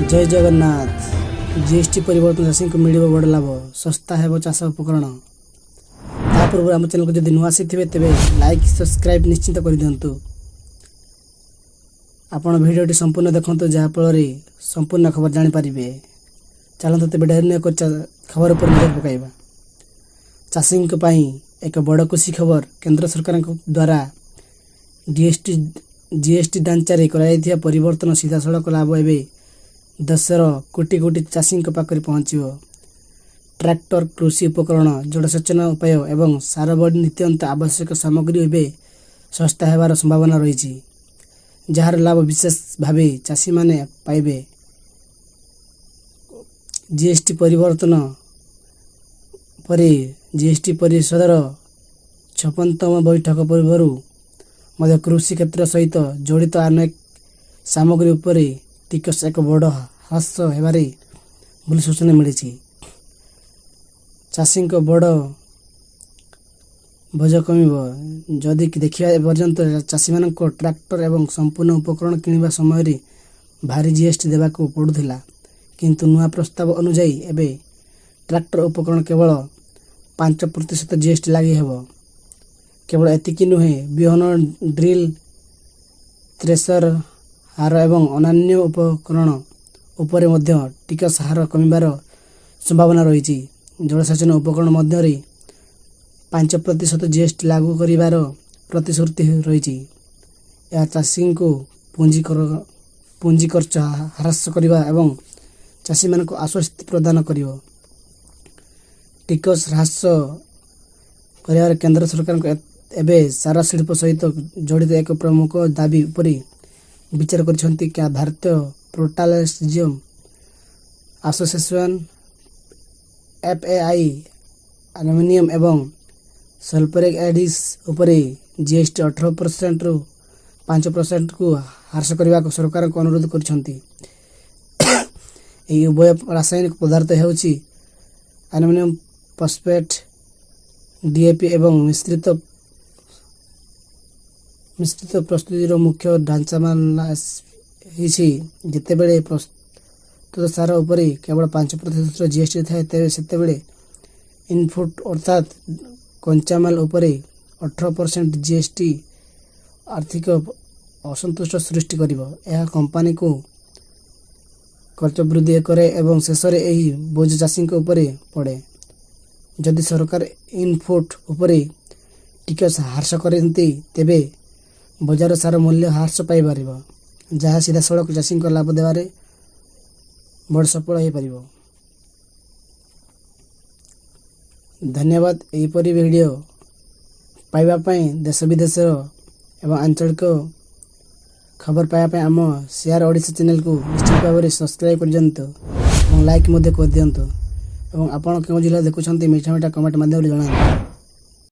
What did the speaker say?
जय जगन्नाथ। जीएसटी परिवर्तन चाषी को मिल बड़ लाभ सस्ता है चाष उपकरण। ता पूर्व आम चैनल को जब नुआ आसी तेज लाइक सब्सक्राइब निश्चित कर दिंतु। आपण भिडियोटी संपूर्ण देखते जहाँफल संपूर्ण खबर जानीपारे। चलते तेज डेरी न खबर पर नजर पकड़ा। चाषी एक बड़ खुशी खबर। केंद्र सरकार द्वारा जीएसटी ढांचारे कर परिवर्तन सीधा सड़क लाभ एवं देशर कोटी कोटी चाषी पाखे पहुँचो। ट्रैक्टर, कृषि उपकरण, जलसेचन उपाय एवं सार बड़ नित्यंत आवश्यक सामग्री एवं सस्ता होवार संभावना रही, जार लाभ विशेष भाव चाषी माने पाइबे। जीएसटी परिवर्तन पर जीएसटी परिषदर 56तम बैठक पूर्व कृषि क्षेत्र सहित जड़ित अनेक सामग्री उपर टिकस एक बड़ ह्रास होबारे बोली सूचना मिली। चाषी बड़ बोझ कम जदि देखा पर्यंत चाषी मान ट्रैक्टर एवं संपूर्ण उपकरण किणवा समय भारी जीएसटी देवाक पड़ूला, किंतु नुआ प्रस्ताव अनुजाई एवं ट्रैक्टर उपकरण केवल 5% जीएसटी लगी हेब। केवल एतिकी नुहे, बिहन, ड्रिल, थ्रेसर, हार एवं अन्य उपकरण उपरे मध्य टिकस हार कमिबार संभावना रही। जलसेचन उपकरण मध्य 5% जीएसटी लागू करिवार प्रतिश्रुति रही। यह चाषी को पुंजी खर्च ह्रास करने एवं चाषी मान को आश्वस्ति प्रदान करियो। टिकस ह्रास कर केंद्र सरकार एवं सारा शिल्प सहित जड़ित एक प्रमुख दाबी उपर विचार करछंती। क्या भारतीय पेट्रोलियम एसोसिएशन FAI एल्युमिनियम एवं सल्फ्यूरिक एसिड्स उपर जीएसटी 18% रु 5% को ह्रास करने को सरकार को अनुरोध करछंती। यह उभय रासायनिक पदार्थ हेउची एल्युमिनियम फॉस्फेट, DAP एवं मिश्रित प्रस्तुतिर मुख्य ढांचा जितेबले प्रस्तुत सार उपर केवल 5% जीएसटी थाए, तेज से इनपुट अर्थात कंचामाल उपर 18% जीएसटी आर्थिक असंतुष्ट सृष्टि करिवो। यह कंपनी को खर्च वृद्धि करे एवं शेष में यही बोझ चाषी उपर पड़े। जदि सरकार इनपुट उपर टिकस ह्रास करती तेबे बजार सार मूल्य ह्रास पाइपर, जहाँ सीधा सड़क चाषी लाभ देवारे बड़ सफल हो पार। धन्यवाद। यहीपरि वीडियो पाइबापी देश विदेश एवं आंचलिक खबर पाइबापी आम शेयर ओडिशा चैनल को निश्चित भाव में सब्सक्राइब कर दिंतु और लाइक कर दिंतु। और आपण क्यों जिला देखुं मीठा मीठा कमेंट माध्यम जनातु।